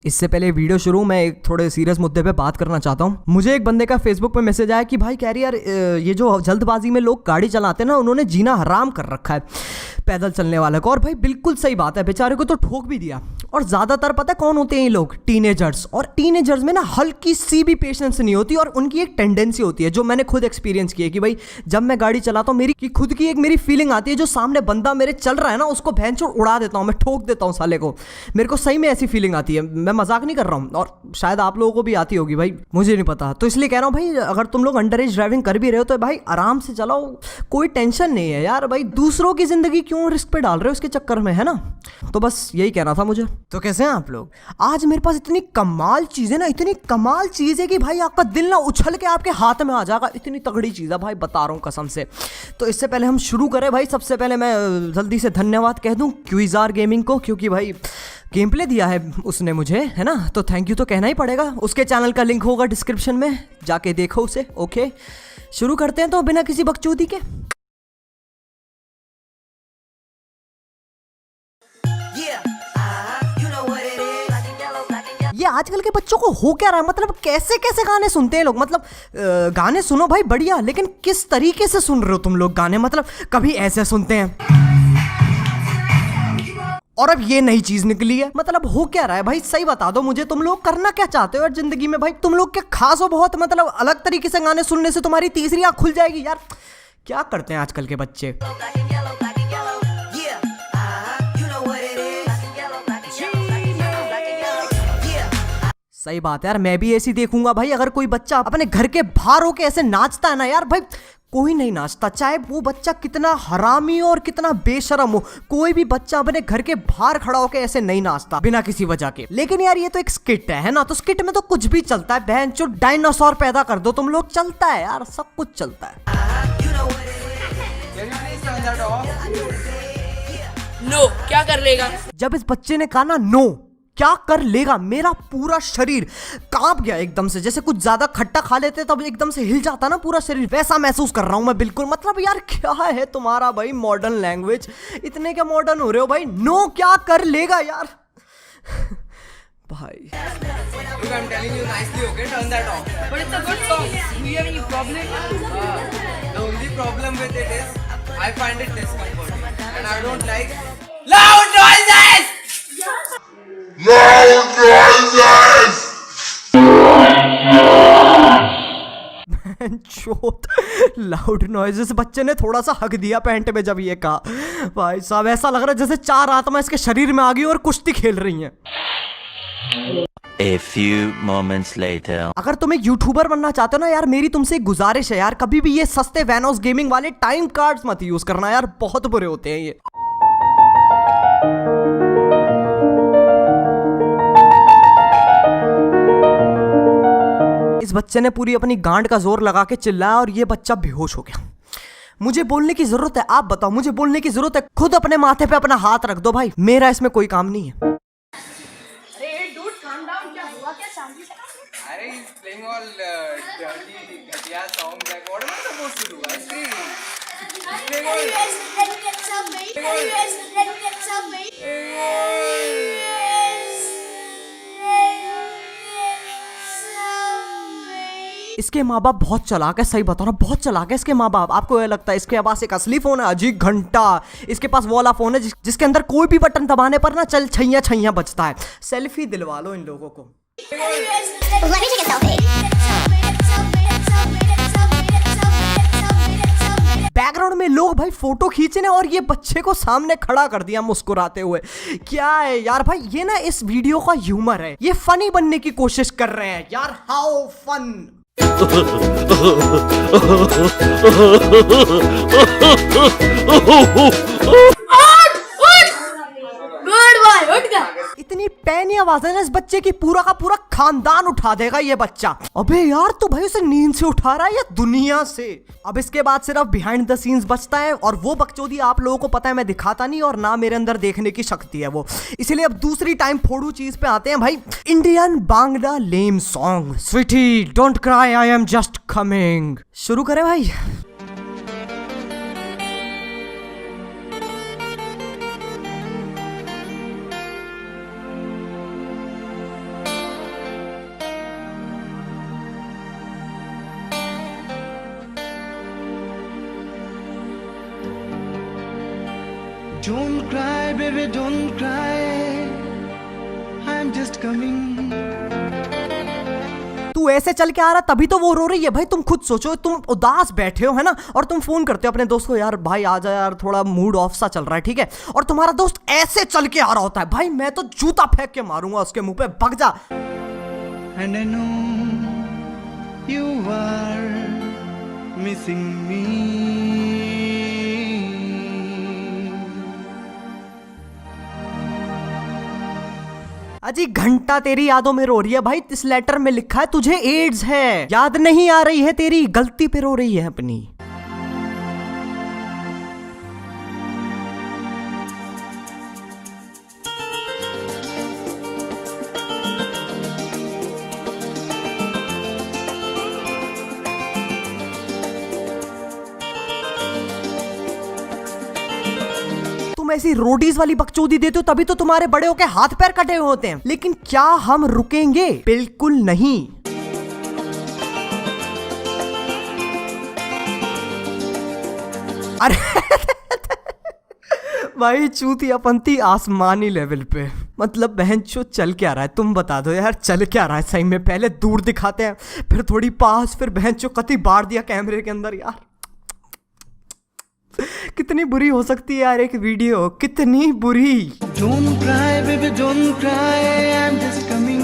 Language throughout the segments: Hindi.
इससे पहले वीडियो शुरू मैं एक थोड़े सीरियस मुद्दे पे बात करना चाहता हूँ। मुझे एक बंदे का फेसबुक पे मैसेज आया कि भाई कह रही यार ये जो जल्दबाजी में लोग गाड़ी चलाते हैं ना, उन्होंने जीना हराम कर रखा है पैदल चलने वाले को। और भाई बिल्कुल सही बात है, बेचारे को तो ठोक भी दिया। और ज़्यादातर पता है कौन होते हैं ये लोग? टीनेजर्स। और टीनेजर्स में ना हल्की सी भी पेशेंस नहीं होती और उनकी एक टेंडेंसी होती है जो मैंने खुद एक्सपीरियंस की है कि भाई जब मैं गाड़ी चलाता हूँ मेरी खुद की एक मेरी फीलिंग आती है, जो सामने बंदा मेरे चल रहा है ना उसको भैंचोद उड़ा देता हूँ, मैं ठोक देता हूँ साले को। मेरे को सही में ऐसी फीलिंग आती है, मैं मजाक नहीं कर रहा हूँ। और शायद आप लोगों को भी आती होगी भाई, मुझे नहीं पता। तो इसलिए कह रहा हूँ भाई, अगर तुम लोग अंडर एज ड्राइविंग कर भी रहे हो तो भाई आराम से चलाओ, कोई टेंशन नहीं है यार। भाई दूसरों की जिंदगी क्यों रिस्क पे डाल रहे हो इसके चक्कर में, है ना? तो बस यही कहना था मुझे। तो कैसे हैं आप लोग? आज मेरे पास इतनी कमाल चीज है ना, इतनी कमाल चीज है कि भाई आपका दिल ना उछल के आपके हाथ में आ जाएगा। इतनी तगड़ी चीज है भाई, बता रहा हूँ कसम से। तो इससे पहले हम शुरू करें भाई, सबसे पहले मैं जल्दी से धन्यवाद कह दूं क्विजार गेमिंग को, क्योंकि भाई गेम प्ले दिया है उसने मुझे, है ना? तो थैंक यू तो कहना ही पड़ेगा। उसके चैनल का लिंक होगा डिस्क्रिप्शन में, जाके देखो उसे। ओके शुरू करते हैं तो बिना किसी बकचोदी के। ये आजकल के बच्चों को हो क्या रहा है? मतलब कैसे कैसे गाने सुनते हैं लोग। मतलब गाने सुनो भाई बढ़िया, लेकिन किस तरीके से सुन रहे हो तुम लोग गाने? मतलब कभी ऐसे सुनते हैं और अब ये नई चीज निकली है। मतलब हो क्या रहा है भाई? सही बता दो मुझे, तुम लोग करना क्या चाहते हो यार जिंदगी में? भाई तुम लोग क्या खास हो बहुत? मतलब अलग तरीके से गाने सुनने से तुम्हारी तीसरी आंख खुल जाएगी यार। क्या करते हैं आजकल के बच्चे? सही बात है यार, मैं भी ऐसी देखूंगा भाई। अगर कोई बच्चा अपने घर के बाहर होके ऐसे नाचता है ना यार, भाई कोई नहीं नाचता, चाहे वो बच्चा कितना हरामी हो और कितना बेशरम हो। कोई भी बच्चा अपने घर के बाहर खड़ा होके ऐसे नहीं नाचता बिना किसी वजह के। लेकिन यार ये तो एक स्किट है ना? तो स्किट में तो कुछ भी चलता है। बहन चो डायनासोर पैदा कर दो तुम लोग, चलता है यार, सब कुछ चलता है। नो क्या कर लेगा? जब इस बच्चे ने कहा ना नो क्या कर लेगा, मेरा पूरा शरीर कांप गया एकदम से। जैसे कुछ ज्यादा खट्टा खा लेते तब एकदम से हिल जाता ना पूरा शरीर, वैसा महसूस कर रहा हूं मैं बिल्कुल। मतलब यार क्या है तुम्हारा भाई मॉडर्न लैंग्वेज? इतने क्या मॉडर्न हो रहे हो भाई? नो क्या कर लेगा यार भाई। Look, I'm telling you nicely, okay? Turn that off. But it's a good song. Do you have any problem? The only problem with it is I find it discomforting and I don't like loud noises. Loud noises. बच्चे ने थोड़ा सा हक दिया पैंट में जब ये कहा। भाई साहब ऐसा लग रहा है जैसे चार आत्मा इसके शरीर में आ गई और कुश्ती खेल रही हैं। A few moments later. अगर तुम एक यूट्यूबर बनना चाहते हो ना यार, मेरी तुमसे एक गुजारिश है यार, कभी भी ये सस्ते वैनोस गेमिंग वाले टाइम कार्ड्स मत यूज करना यार, बहुत बुरे होते हैं ये। इस बच्चे ने पूरी अपनी गांड का जोर लगा के चिल्लाया और ये बच्चा बेहोश हो गया। मुझे बोलने की जरूरत है? आप बताओ, मुझे बोलने की जरूरत है? खुद अपने माथे पे अपना हाथ रख दो भाई, मेरा इसमें कोई काम नहीं है। Arey, he's playing all dirty, ghatiya songs. Like, what am I supposed to do? I scream. He's playing इसके माँ बाप बहुत चालाक है, सही बता रहा हूँ, बहुत चालाक है इसके माँ बाप। आपको ये लगता है इसके पास एक असली फोन है? अजी घंटा। इसके पास वो वाला फोन है जिसके अंदर कोई भी बटन दबाने पर ना चल छैया छैया बजता है। सेल्फी दिलवा लो इन लोगों को। बैकग्राउंड में लोग भाई फोटो खींचने और ये बच्चे को सामने खड़ा कर दिया मुस्कुराते हुए। क्या है यार भाई, ये ना इस वीडियो का ह्यूमर है, ये फनी बनने की कोशिश कर रहे हैं यार। How fun. इतनी पैनी आवाज है ना इस बच्चे की, पूरा का पूरा खानदान उठा देगा ये बच्चा। अबे यार तू भाई उसे नींद से उठा रहा है या दुनिया से? अब इसके बाद सिर्फ बिहाइंड द सीन्स बचता है और वो बकचोदी आप लोगों को पता है मैं दिखाता नहीं और ना मेरे अंदर देखने की शक्ति है वो, इसलिए अब दूसरी टाइम फोड़ू चीज पे आते हैं भाई। Indian Bangla lame song sweetie don't cry I am just coming. शुरू करें भाई। Don't cry, baby, don't cry. I'm just coming. तू ऐसे चल के आ रहा तभी तो वो रो रही है भाई। तुम खुद सोचो, तुम उदास बैठे हो है ना, और तुम फोन करते हो अपने दोस्त को, यार भाई आ जा यार, थोड़ा मूड ऑफ सा चल रहा है, ठीक है, और तुम्हारा दोस्त ऐसे चल के आ रहा होता है, भाई मैं तो जूता फेंक के मारूंगा उसके मुंह पे, भग जा। And I know you are missing me. अजी घंटा तेरी यादों में रो रही है भाई। इस लेटर में लिखा है तुझे एड्स है, याद नहीं आ रही है, तेरी गलती पे रो रही है अपनी। तुम ऐसी रोडीज वाली बकचोदी देते हो तभी तो तुम्हारे बड़े होके हाथ पैर कटे हुए होते हैं। लेकिन क्या हम रुकेंगे? बिल्कुल नहीं। अरे भाई चूतियापंती आसमानी लेवल पे, मतलब बहन चो चल क्या रहा है? तुम बता दो यार, चल क्या रहा है सही में? पहले दूर दिखाते हैं, फिर थोड़ी पास, फिर बहन चो कति बाढ़ दिया कैमरे के अंदर। यार कितनी बुरी हो सकती है यार एक वीडियो, कितनी बुरी। Don't cry, baby, don't cry. I'm just coming.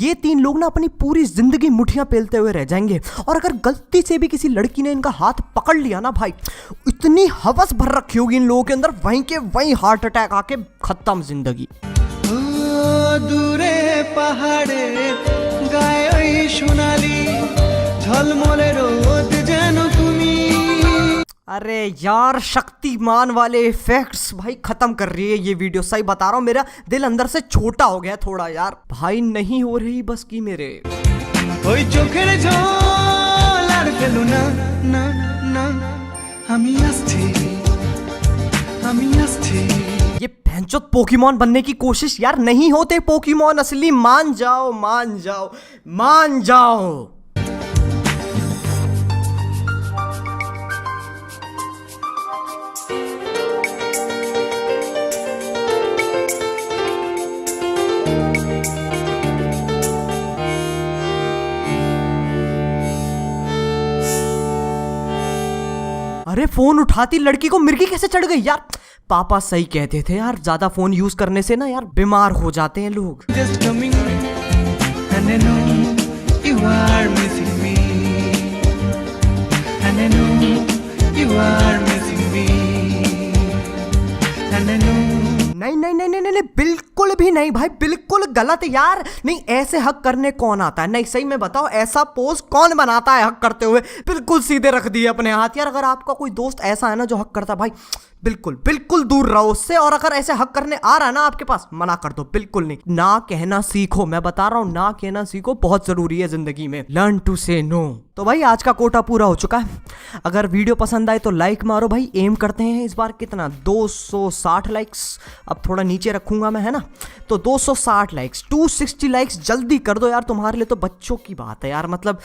ये तीन लोग ना अपनी पूरी जिंदगी मुठियां पेलते हुए रह जाएंगे, और अगर गलती से भी किसी लड़की ने इनका हाथ पकड़ लिया ना भाई, इतनी हवस भर रखी होगी इन लोगों के अंदर, वहीं के वहीं हार्ट अटैक आके खत्म जिंदगी। দূরে পাহাড়ে গায়ে ওই সোনালি ঝলমলে রোদ যেন তুমি। अरे यार शक्तिमान वाले इफेक्ट्स भाई खत्म कर रही है ये वीडियो, सही बता रहा हूँ, मेरा दिल अंदर से छोटा हो गया थोड़ा यार। भाई नहीं हो रही बस की मेरे। ওই চোখের ঝোল আর ফেলো না না না, আমি আসছি আমি আসছি। ये भैंचोद पोकेमॉन बनने की कोशिश यार, नहीं होते पोकेमॉन असली, मान जाओ मान जाओ मान जाओ। अरे फोन उठाती लड़की को मिर्गी कैसे चढ़ गई यार? पापा सही कहते थे यार, ज्यादा फोन यूज करने से ना यार बीमार हो जाते हैं लोग। Just coming and I know you are missing me. And I know you are missing me. And I know. नहीं नहीं नहीं नहीं नहीं, बिल्कुल भी नहीं भाई, बिल्कुल गलत यार। नहीं ऐसे हक करने कौन आता है? नहीं सही में बताओ, ऐसा पोज कौन बनाता है हक करते हुए? बिल्कुल सीधे रख दिए अपने हाथ यार। अगर आपका कोई दोस्त ऐसा है ना जो हक करता है भाई, बिल्कुल बिल्कुल दूर रहो उससे। और अगर ऐसे हक करने आ रहा है ना आपके पास, मना कर दो, बिल्कुल नहीं। ना कहना सीखो, मैं बता रहा हूँ, ना कहना सीखो, बहुत जरूरी है जिंदगी में। लर्न टू से नो। तो भाई आज का कोटा पूरा हो चुका है। अगर वीडियो पसंद आए तो लाइक मारो भाई। एम करते हैं इस बार कितना, 260 लाइक्स। अब थोड़ा नीचे रखूंगा मैं, है ना, तो 260 लाइक्स, 260 लाइक्स जल्दी कर दो यार। तुम्हारे लिए तो बच्चों की बात है यार, मतलब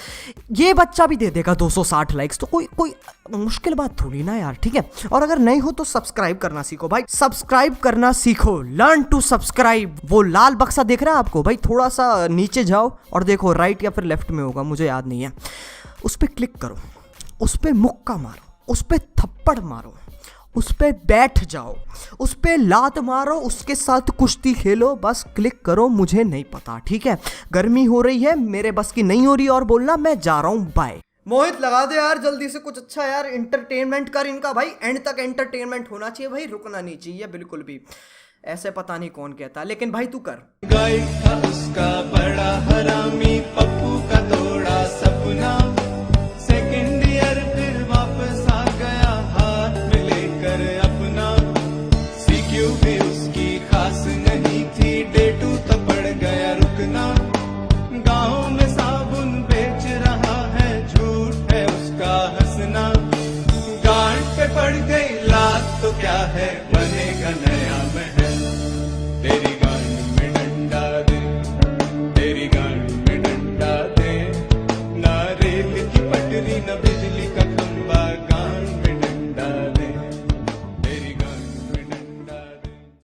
ये बच्चा भी दे देगा 260 लाइक्स, तो कोई मुश्किल बात थोड़ी ना यार, ठीक है। और अगर नहीं हो तो सब्सक्राइब करना सीखो भाई, सब्सक्राइब करना सीखो। Learn to subscribe. वो लाल बक्सा देख रहा है आपको भाई, थोड़ा सा नीचे जाओ और देखो, राइट या फिर लेफ्ट में होगा, मुझे याद नहीं है। उस पर क्लिक करो, उस पर मुक्का मारो, उस पर थप्पड़ मारो, उस पे बैठ जाओ, उस पे लात मारो, उसके साथ कुश्ती खेलो, बस क्लिक करो। मुझे नहीं पता, ठीक है। गर्मी हो रही है, मेरे बस की नहीं हो रही और बोलना, मैं जा रहा हूँ, बाय। मोहित लगा दे यार जल्दी से कुछ अच्छा यार, एंटरटेनमेंट कर इनका भाई, एंड तक एंटरटेनमेंट होना चाहिए भाई, रुकना नहीं चाहिए बिल्कुल भी। ऐसे पता नहीं कौन कहता, लेकिन भाई तू कर।